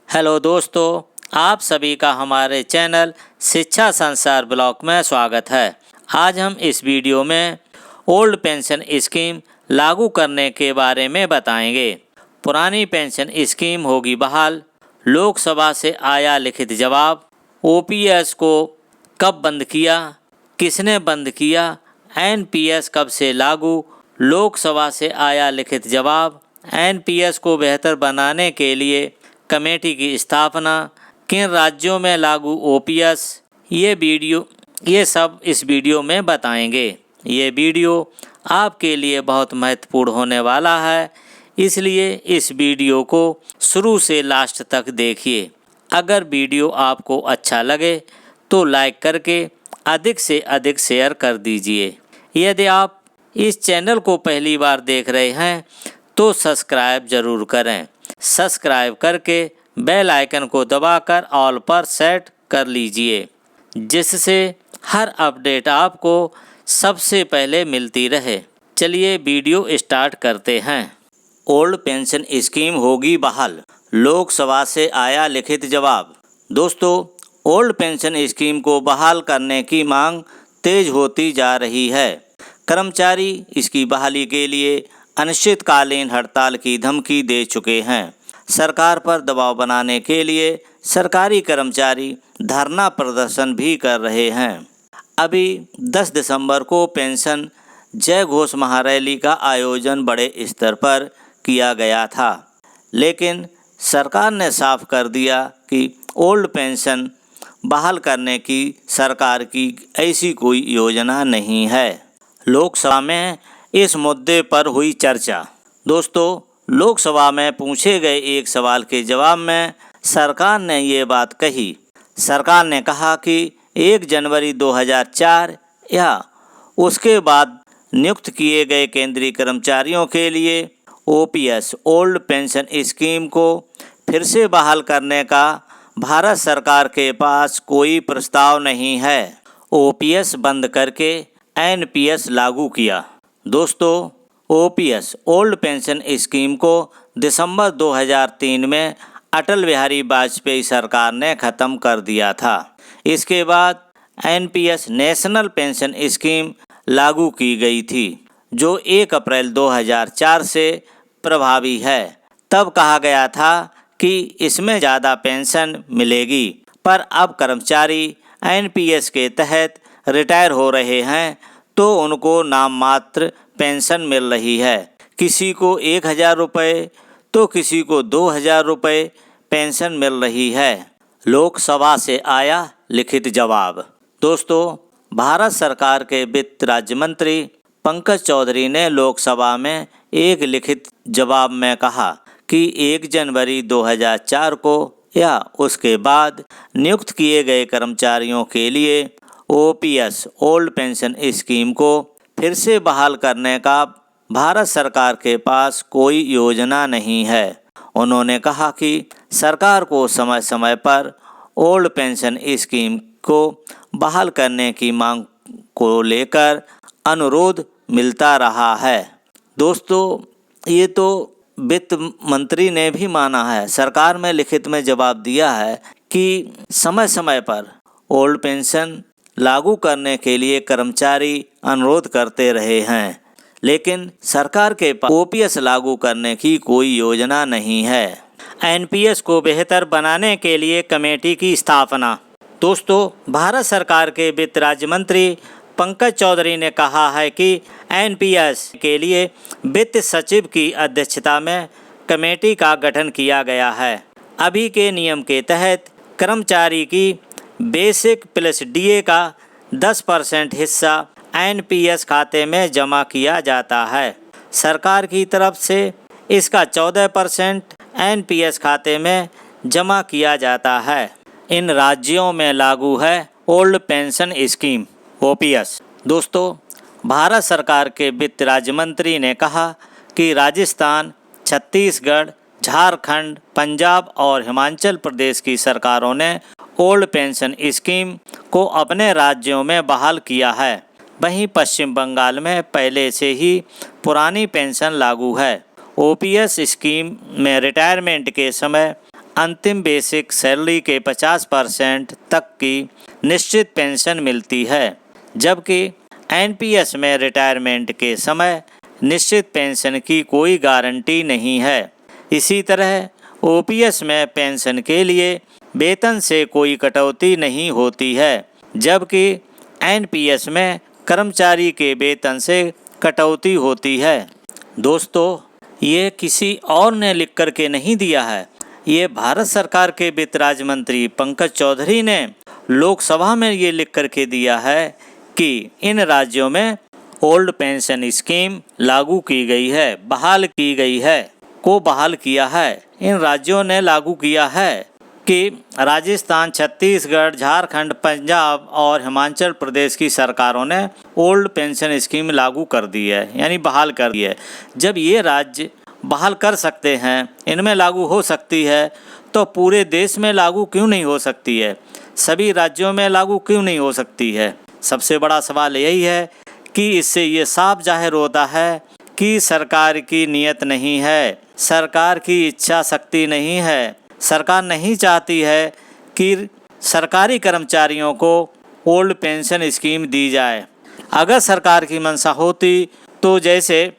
Hello दोस्तों, आप सभी का हमारे चैनल शिक्षा संसार ब्लॉग में स्वागत है। आज हम इस वीडियो में ओल्ड पेंशन स्कीम लागू करने के बारे में बताएंगे। पुरानी पेंशन स्कीम होगी बहाल, लोकसभा से आया लिखित जवाब, ओपीएस को कब बंद किया, किसने बंद किया, एनपीएस कब से लागू, लोकसभा से आया लिखित जवाब, एनपीएस को बेहतर बनाने के लिए कमेटी की स्थापना, किन राज्यों में लागू ओपीएस, ये सब इस वीडियो में बताएंगे। ये वीडियो आपके लिए बहुत महत्वपूर्ण होने वाला है, इसलिए इस वीडियो को शुरू से लास्ट तक देखिए। अगर वीडियो आपको अच्छा लगे तो लाइक करके अधिक से अधिक शेयर कर दीजिए। यदि आप इस चैनल को पहली बार देख रहे हैं तो सब्सक्राइब जरूर करें। सब्सक्राइब करके बेल आइकन को दबाकर ऑल पर सेट कर लीजिए, जिससे हर अपडेट आपको सबसे पहले मिलती रहे। चलिए वीडियो स्टार्ट करते हैं। ओल्ड पेंशन स्कीम होगी बहाल, लोकसभा से आया लिखित जवाब। दोस्तों, ओल्ड पेंशन स्कीम को बहाल करने की मांग तेज होती जा रही है। कर्मचारी इसकी बहाली के लिए अनिश्चितकालीन हड़ताल की धमकी दे चुके हैं। सरकार पर दबाव बनाने के लिए सरकारी कर्मचारी धरना प्रदर्शन भी कर रहे हैं। अभी 10 दिसंबर को पेंशन जय घोष महारैली का आयोजन बड़े स्तर पर किया गया था, लेकिन सरकार ने साफ कर दिया कि ओल्ड पेंशन बहाल करने की सरकार की ऐसी कोई योजना नहीं है। लोकसभा में इस मुद्दे पर हुई चर्चा। दोस्तों, लोकसभा में पूछे गए एक सवाल के जवाब में सरकार ने ये बात कही। सरकार ने कहा कि 1 जनवरी 2004 या उसके बाद नियुक्त किए गए केंद्रीय कर्मचारियों के लिए ओपीएस ओल्ड पेंशन स्कीम को फिर से बहाल करने का भारत सरकार के पास कोई प्रस्ताव नहीं है। ओपीएस बंद करके एनपीएस लागू किया। दोस्तों, ओपीएस ओल्ड पेंशन स्कीम को दिसंबर 2003 में अटल बिहारी वाजपेयी सरकार ने ख़त्म कर दिया था। इसके बाद एनपीएस नेशनल पेंशन स्कीम लागू की गई थी, जो 1 अप्रैल 2004 से प्रभावी है। तब कहा गया था कि इसमें ज़्यादा पेंशन मिलेगी, पर अब कर्मचारी एनपीएस के तहत रिटायर हो रहे हैं तो उनको नाम मात्र पेंशन मिल रही है। किसी को 1000 रुपये तो किसी को 2000 रुपये पेंशन मिल रही है। लोकसभा से आया लिखित जवाब। दोस्तों, भारत सरकार के वित्त राज्य मंत्री पंकज चौधरी ने लोकसभा में एक लिखित जवाब में कहा कि 1 जनवरी 2004 को या उसके बाद नियुक्त किए गए कर्मचारियों के लिए ओपीएस ओल्ड पेंशन स्कीम को फिर से बहाल करने का भारत सरकार के पास कोई योजना नहीं है। उन्होंने कहा कि सरकार को समय समय पर ओल्ड पेंशन स्कीम को बहाल करने की मांग को लेकर अनुरोध मिलता रहा है। दोस्तों, ये तो वित्त मंत्री ने भी माना है, सरकार में लिखित में जवाब दिया है कि समय समय पर ओल्ड पेंशन लागू करने के लिए कर्मचारी अनुरोध करते रहे हैं, लेकिन सरकार के पास ओपीएस लागू करने की कोई योजना नहीं है। एनपीएस को बेहतर बनाने के लिए कमेटी की स्थापना। दोस्तों, भारत सरकार के वित्त राज्य मंत्री पंकज चौधरी ने कहा है कि एनपीएस के लिए वित्त सचिव की अध्यक्षता में कमेटी का गठन किया गया है। अभी के नियम के तहत कर्मचारी की बेसिक प्लस डीए का 10% हिस्सा एनपीएस खाते में जमा किया जाता है। सरकार की तरफ से इसका 14% एनपीएस खाते में जमा किया जाता है। इन राज्यों में लागू है ओल्ड पेंशन स्कीम ओपीएस। दोस्तों, भारत सरकार के वित्त राज्य मंत्री ने कहा कि राजस्थान, छत्तीसगढ़, झारखंड, पंजाब और हिमाचल प्रदेश की सरकारों ने ओल्ड पेंशन स्कीम को अपने राज्यों में बहाल किया है। वहीं पश्चिम बंगाल में पहले से ही पुरानी पेंशन लागू है। ओपीएस स्कीम में रिटायरमेंट के समय अंतिम बेसिक सैलरी के 50% तक की निश्चित पेंशन मिलती है, जबकि एनपीएस में रिटायरमेंट के समय निश्चित पेंशन की कोई गारंटी नहीं है। इसी तरह ओपीएस में पेंशन के लिए वेतन से कोई कटौती नहीं होती है, जबकि एनपीएस में कर्मचारी के वेतन से कटौती होती है। दोस्तों, ये किसी और ने लिख कर के नहीं दिया है, ये भारत सरकार के वित्त राज्य मंत्री पंकज चौधरी ने लोकसभा में ये लिख कर के दिया है कि इन राज्यों में ओल्ड पेंशन स्कीम लागू की गई है, बहाल की गई है, को बहाल किया है। इन राज्यों ने लागू किया है कि राजस्थान, छत्तीसगढ़, झारखंड, पंजाब और हिमाचल प्रदेश की सरकारों ने ओल्ड पेंशन स्कीम लागू कर दी है, यानी बहाल कर दी है। जब ये राज्य बहाल कर सकते हैं, इनमें लागू हो सकती है, तो पूरे देश में लागू क्यों नहीं हो सकती है? सभी राज्यों में लागू क्यों नहीं हो सकती है? सबसे बड़ा सवाल यही है कि इससे ये साफ जाहिर होता है कि सरकार की नीयत नहीं है, सरकार की इच्छा शक्ति नहीं है। सरकार नहीं चाहती है कि सरकारी कर्मचारियों को ओल्ड पेंशन स्कीम दी जाए। अगर सरकार की मंशा होती तो जैसे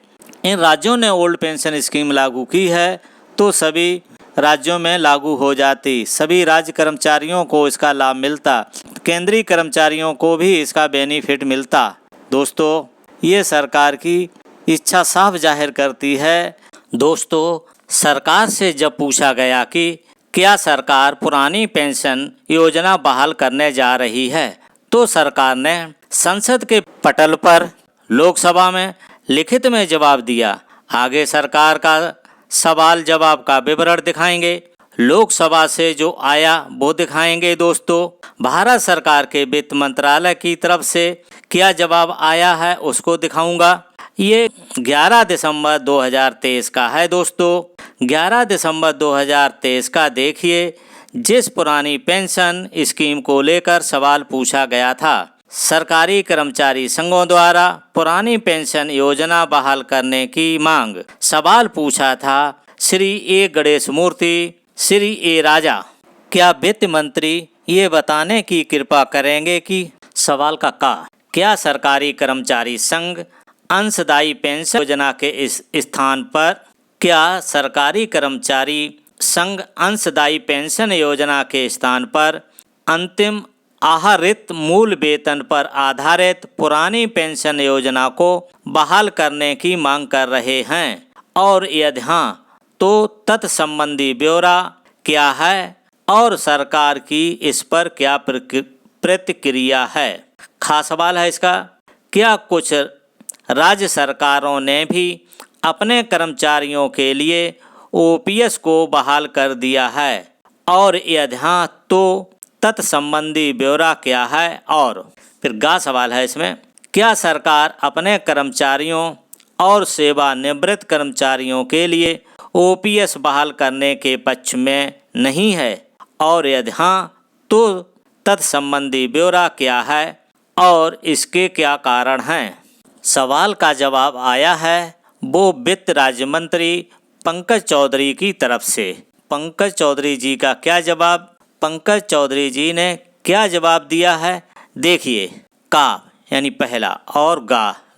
इन राज्यों ने ओल्ड पेंशन स्कीम लागू की है तो सभी राज्यों में लागू हो जाती, सभी राज्य कर्मचारियों को इसका लाभ मिलता, केंद्रीय कर्मचारियों को भी इसका बेनिफिट मिलता। दोस्तों, ये सरकार की इच्छा साफ जाहिर करती है। दोस्तों, सरकार से जब पूछा गया कि क्या सरकार पुरानी पेंशन योजना बहाल करने जा रही है, तो सरकार ने संसद के पटल पर लोकसभा में लिखित में जवाब दिया। आगे सरकार का सवाल जवाब का विवरण दिखाएंगे, लोकसभा से जो आया वो दिखाएंगे। दोस्तों, भारत सरकार के वित्त मंत्रालय की तरफ से क्या जवाब आया है उसको दिखाऊंगा। ये 11 दिसंबर 2023 का है। दोस्तों, 11 दिसंबर 2023 का देखिए, जिस पुरानी पेंशन स्कीम को लेकर सवाल पूछा गया था। सरकारी कर्मचारी संघों द्वारा पुरानी पेंशन योजना बहाल करने की मांग। सवाल पूछा था श्री ए गणेश मूर्ति, श्री ए राजा। क्या वित्त मंत्री ये बताने की कृपा करेंगे कि सवाल का क्या सरकारी कर्मचारी संघ अंशदायी पेंशन योजना के इस स्थान पर क्या सरकारी कर्मचारी संघ अंशदायी पेंशन योजना के स्थान पर अंतिम आहरित मूल वेतन पर आधारित पुरानी पेंशन योजना को बहाल करने की मांग कर रहे हैं, और यदि हाँ तो तत्संबंधी ब्यौरा क्या है और सरकार की इस पर क्या प्रतिक्रिया है। खास सवाल है इसका। क्या कुछ राज्य सरकारों ने भी अपने कर्मचारियों के लिए ओपीएस को बहाल कर दिया है, और यदि हाँ तो तत्संबंधी ब्यौरा क्या है। और फिर सवाल है इसमें, क्या सरकार अपने कर्मचारियों और सेवानिवृत्त कर्मचारियों के लिए ओपीएस बहाल करने के पक्ष में नहीं है, और यदि हाँ तो तत्संबंधी ब्यौरा क्या है और इसके क्या कारण हैं। सवाल का जवाब आया है वो वित्त राज्य मंत्री पंकज चौधरी की तरफ से। पंकज चौधरी जी का क्या जवाब, पंकज चौधरी जी ने क्या जवाब दिया है, देखिए। यानी पहला और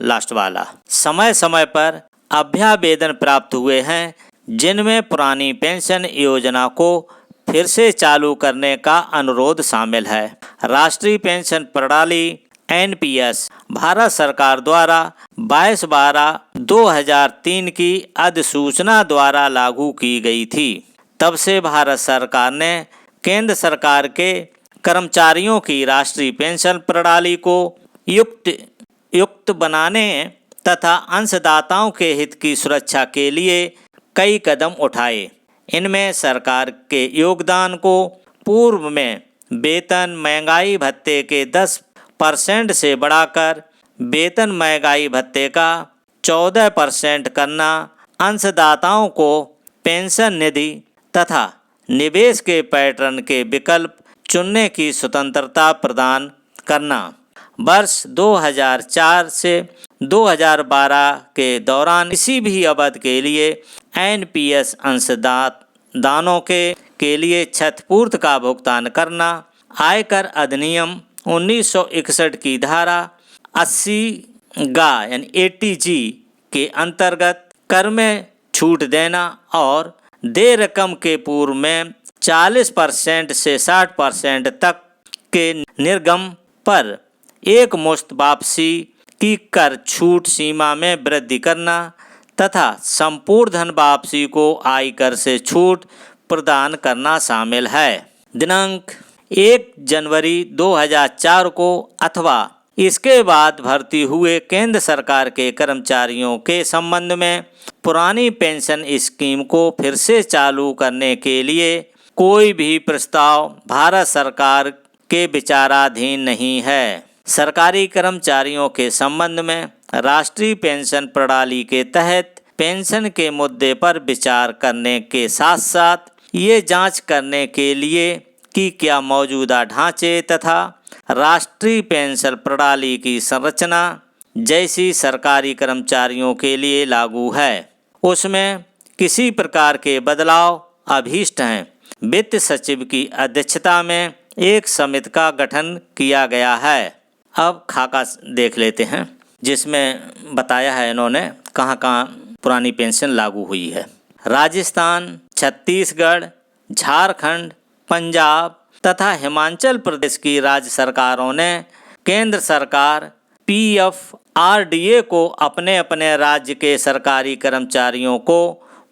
लास्ट वाला। समय समय पर अभ्यावेदन प्राप्त हुए हैं जिनमें पुरानी पेंशन योजना को फिर से चालू करने का अनुरोध शामिल है। राष्ट्रीय पेंशन प्रणाली एनपीएस भारत सरकार द्वारा 22/12/2003 की अधिसूचना द्वारा लागू की गई थी। तब से भारत सरकार ने केंद्र सरकार के कर्मचारियों की राष्ट्रीय पेंशन प्रणाली को युक्त बनाने तथा अंशदाताओं के हित की सुरक्षा के लिए कई कदम उठाए। इनमें सरकार के योगदान को पूर्व में वेतन महंगाई भत्ते के 10% से बढ़ाकर वेतन महंगाई भत्ते का 14% करना, अंशदाताओं को पेंशन निधि तथा निवेश के पैटर्न के विकल्प चुनने की स्वतंत्रता प्रदान करना। वर्ष 2004 से 2012 के दौरान किसी भी अवधि के लिए एनपीएस अंशदानों के लिए क्षतिपूर्ति का भुगतान करना। आयकर अधिनियम 1961 की धारा 80 यानी 80G के अंतर्गत कर में छूट देना और देय रकम के पूर्व में 40% से 60% तक के निर्गम पर एक मुश्त वापसी की कर छूट सीमा में वृद्धि करना तथा संपूर्ण धन वापसी को आयकर से छूट प्रदान करना शामिल है। दिनांक 1 जनवरी 2004 को अथवा इसके बाद भर्ती हुए केंद्र सरकार के कर्मचारियों के संबंध में पुरानी पेंशन स्कीम को फिर से चालू करने के लिए कोई भी प्रस्ताव भारत सरकार के विचाराधीन नहीं है। सरकारी कर्मचारियों के संबंध में राष्ट्रीय पेंशन प्रणाली के तहत पेंशन के मुद्दे पर विचार करने के साथ साथ ये जांच करने के लिए कि क्या मौजूदा ढांचे तथा राष्ट्रीय पेंशन प्रणाली की संरचना जैसी सरकारी कर्मचारियों के लिए लागू है उसमें किसी प्रकार के बदलाव अभीष्ट हैं। वित्त सचिव की अध्यक्षता में एक समिति का गठन किया गया है। अब खाका देख लेते हैं जिसमें बताया है इन्होंने कहाँ कहाँ पुरानी पेंशन लागू हुई है। राजस्थान, छत्तीसगढ़, झारखंड, पंजाब तथा हिमाचल प्रदेश की राज्य सरकारों ने केंद्र सरकार PFRDA को अपने अपने राज्य के सरकारी कर्मचारियों को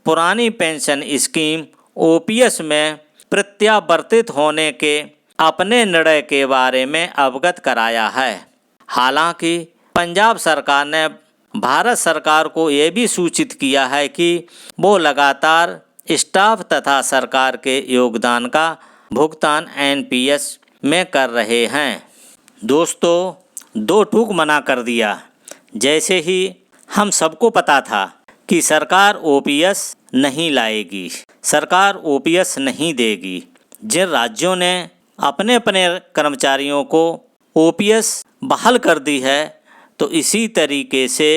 पुरानी पेंशन स्कीम OPS में प्रत्यावर्तित होने के अपने निर्णय के बारे में अवगत कराया है। हालांकि पंजाब सरकार ने भारत सरकार को यह भी सूचित किया है कि वो लगातार स्टाफ तथा सरकार के योगदान का भुगतान NPS में कर रहे हैं। दोस्तों, दो टूक मना कर दिया। जैसे ही हम सबको पता था कि सरकार OPS नहीं लाएगी, सरकार OPS नहीं देगी। जिन राज्यों ने अपने अपने कर्मचारियों को OPS बहाल कर दी है तो इसी तरीके से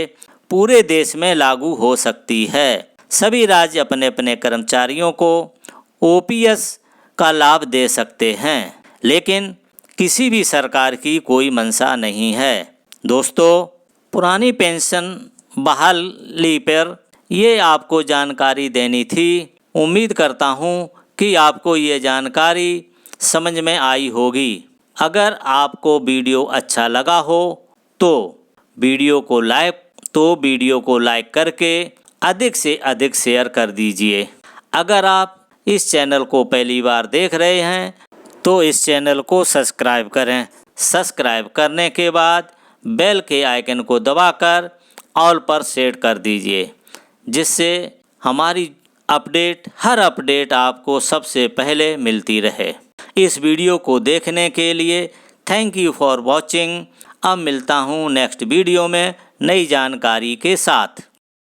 पूरे देश में लागू हो सकती है। सभी राज्य अपने अपने कर्मचारियों को OPS का लाभ दे सकते हैं, लेकिन किसी भी सरकार की कोई मंशा नहीं है। दोस्तों, पुरानी पेंशन बहाली पर ये आपको जानकारी देनी थी। उम्मीद करता हूँ कि आपको ये जानकारी समझ में आई होगी। अगर आपको वीडियो अच्छा लगा हो तो वीडियो को लाइक करके अधिक से अधिक शेयर कर दीजिए। अगर आप इस चैनल को पहली बार देख रहे हैं तो इस चैनल को सब्सक्राइब करें। सब्सक्राइब करने के बाद बेल के आइकन को दबाकर ऑल पर सेट कर दीजिए, जिससे हमारी हर अपडेट आपको सबसे पहले मिलती रहे। इस वीडियो को देखने के लिए थैंक यू फॉर वॉचिंग। अब मिलता हूँ नेक्स्ट वीडियो में नई जानकारी के साथ।